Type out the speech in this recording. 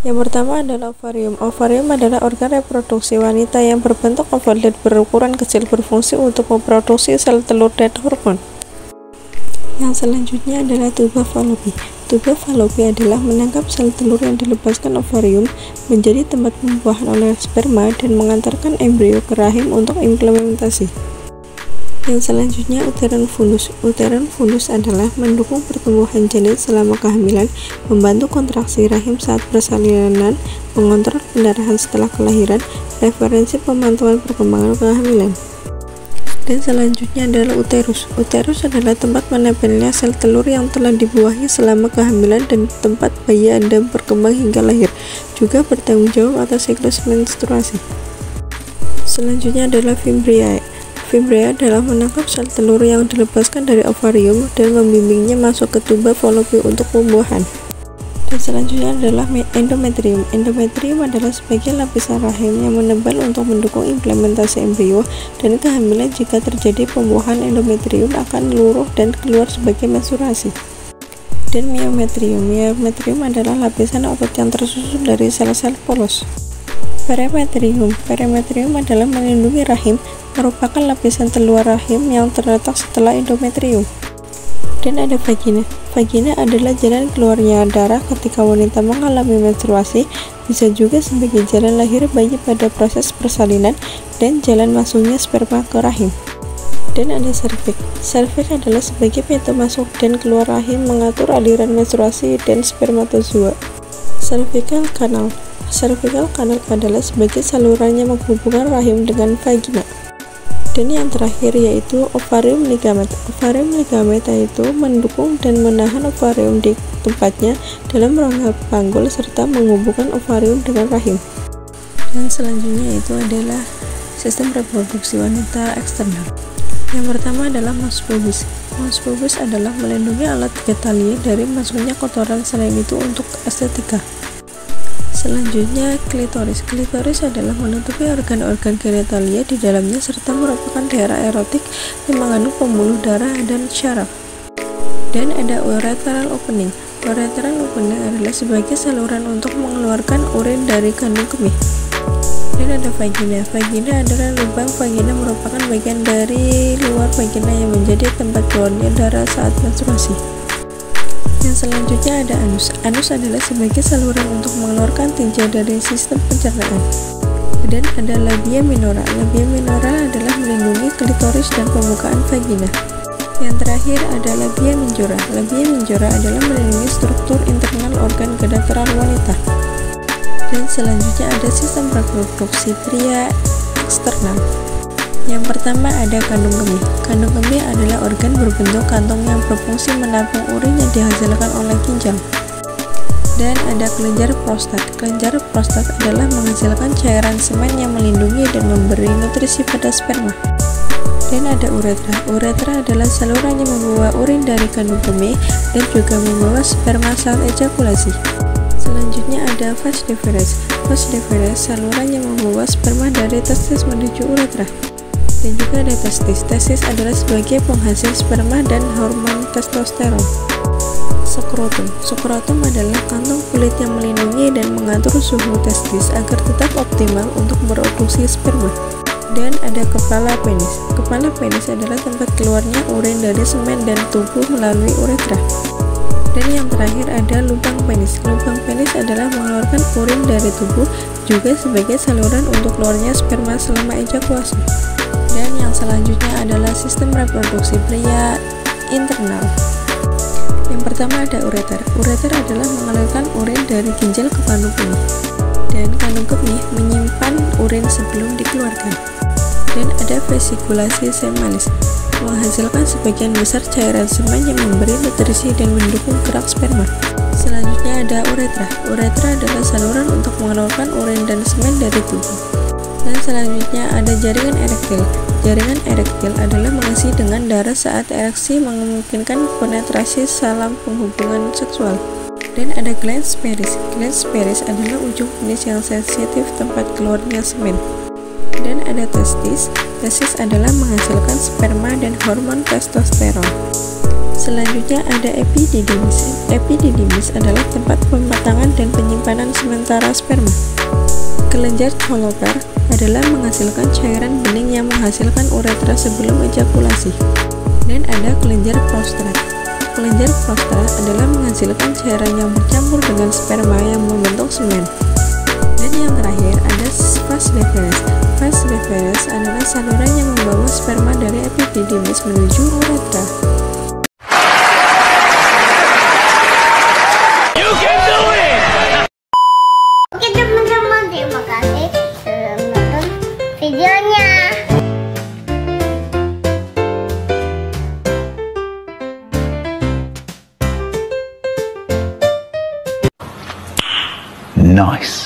Yang pertama adalah ovarium. Ovarium adalah organ reproduksi wanita yang berbentuk oval dan berukuran kecil, berfungsi untuk memproduksi sel telur dan hormon. Yang selanjutnya adalah tuba Fallopi. Tuba Fallopi adalah menangkap sel telur yang dilepaskan ovarium menjadi tempat pembuahan oleh sperma dan mengantarkan embrio ke rahim untuk implementasi. Yang selanjutnya uteron fulus. Uteron fulus adalah mendukung pertumbuhan janin selama kehamilan, membantu kontraksi rahim saat persalinan, mengontrol pendarahan setelah kelahiran, referensi pemantauan perkembangan kehamilan. Dan selanjutnya adalah uterus. Uterus adalah tempat menempelnya sel telur yang telah dibuahi selama kehamilan dan tempat bayi Anda berkembang hingga lahir, juga bertanggung jawab atas siklus menstruasi. Selanjutnya adalah fimbriae. Fimbriae adalah menangkap sel telur yang dilepaskan dari ovarium dan membimbingnya masuk ke tuba Fallopi untuk pembuahan. Dan selanjutnya adalah endometrium. Endometrium adalah sebagian lapisan rahim yang menebal untuk mendukung implementasi embrio dan kehamilan. Jika terjadi pembuahan, endometrium akan luruh dan keluar sebagai menstruasi. Dan myometrium. Myometrium adalah lapisan otot yang tersusun dari sel-sel polos. Perimetrium. Perimetrium adalah melindungi rahim, merupakan lapisan terluar rahim yang terletak setelah endometrium. Dan ada vagina. Vagina adalah jalan keluarnya darah ketika wanita mengalami menstruasi, bisa juga sebagai jalan lahir bayi pada proses persalinan dan jalan masuknya sperma ke rahim. Dan ada serviks. Serviks adalah sebagai pintu masuk dan keluar rahim, mengatur aliran menstruasi dan spermatozoa. Cervical canal. Cervical canal adalah sebagai saluran yang menghubungkan rahim dengan vagina. Dan yang terakhir yaitu ovarium ligament. Ovarium ligament itu mendukung dan menahan ovarium di tempatnya dalam rongga panggul serta menghubungkan ovarium dengan rahim. Dan selanjutnya itu adalah sistem reproduksi wanita eksternal. Yang pertama adalah mons pubis. Mons pubis adalah melindungi alat genitalia dari masuknya kotoran, selain itu untuk estetika. Selanjutnya klitoris. Klitoris adalah menutupi organ-organ genitalia di dalamnya serta merupakan daerah erotik yang mengandung pembuluh darah dan syaraf. Dan ada urethral opening. Urethral opening adalah sebagai saluran untuk mengeluarkan urin dari kandung kemih. Dan ada vagina. Vagina adalah lubang vagina, merupakan bagian dari luar vagina yang menjadi tempat keluarnya darah saat menstruasi. Yang selanjutnya ada anus. Anus adalah sebagai saluran untuk mengeluarkan tinja dari sistem pencernaan. Dan ada labia minora. Labia minora adalah melindungi klitoris dan pembukaan vagina. Yang terakhir ada labia minjora. Labia minjora adalah melindungi struktur internal organ genitalia wanita. Dan selanjutnya ada sistem reproduksi pria eksternal. Yang pertama ada kandung kemih. Kandung kemih adalah organ berbentuk kantong yang berfungsi menampung urin yang dihasilkan oleh ginjal. Dan ada kelenjar prostat. Kelenjar prostat adalah menghasilkan cairan semen yang melindungi dan memberi nutrisi pada sperma. Dan ada uretra. Uretra adalah saluran yang membawa urin dari kandung kemih dan juga membawa sperma saat ejakulasi. Selanjutnya ada vas deferens. Vas deferens saluran yang membawa sperma dari testis menuju uretra. Dan juga ada testis. Testis adalah sebagai penghasil sperma dan hormon testosteron. Skrotum. Skrotum adalah kantong kulit yang melindungi dan mengatur suhu testis agar tetap optimal untuk memproduksi sperma. Dan ada kepala penis. Kepala penis adalah tempat keluarnya urin dari semen dan tubuh melalui uretra. Dan yang terakhir ada lubang penis. Lubang penis adalah mengeluarkan urin dari tubuh, juga sebagai saluran untuk keluarnya sperma selama ejakulasi. Dan yang selanjutnya adalah sistem reproduksi pria internal. Yang pertama ada ureter. Ureter adalah mengalirkan urin dari ginjal ke kandung kemih. Dan kandung kemih menyimpan urin sebelum dikeluarkan. Dan ada vesikulasi semalis, menghasilkan sebagian besar cairan semen yang memberi nutrisi dan mendukung gerak sperma. Selanjutnya ada uretra. Uretra adalah saluran untuk mengeluarkan urin dan semen dari tubuh. Dan selanjutnya ada jaringan erektil. Jaringan erektil adalah mengisi dengan darah saat ereksi, memungkinkan penetrasi saluran penghubungan seksual. Dan ada glans penis. Glans penis adalah ujung penis yang sensitif tempat keluarnya semen. Dan ada testis. Testis adalah menghasilkan sperma dan hormon testosteron. Selanjutnya ada epididymis. Epididymis adalah tempat pematangan dan penyimpanan sementara sperma. Kelenjar coloper adalah menghasilkan cairan bening yang menghasilkan uretra sebelum ejakulasi. Dan ada kelenjar prostrat. Kelenjar prostrat adalah menghasilkan cairan yang bercampur dengan sperma yang membentuk semen. Dan yang terakhir ada vas deferens. Vas deferens adalah saluran yang membawa sperma dari epididymis menuju uretra. Oke teman-teman, terima kasih sudah menonton videonya. Nice.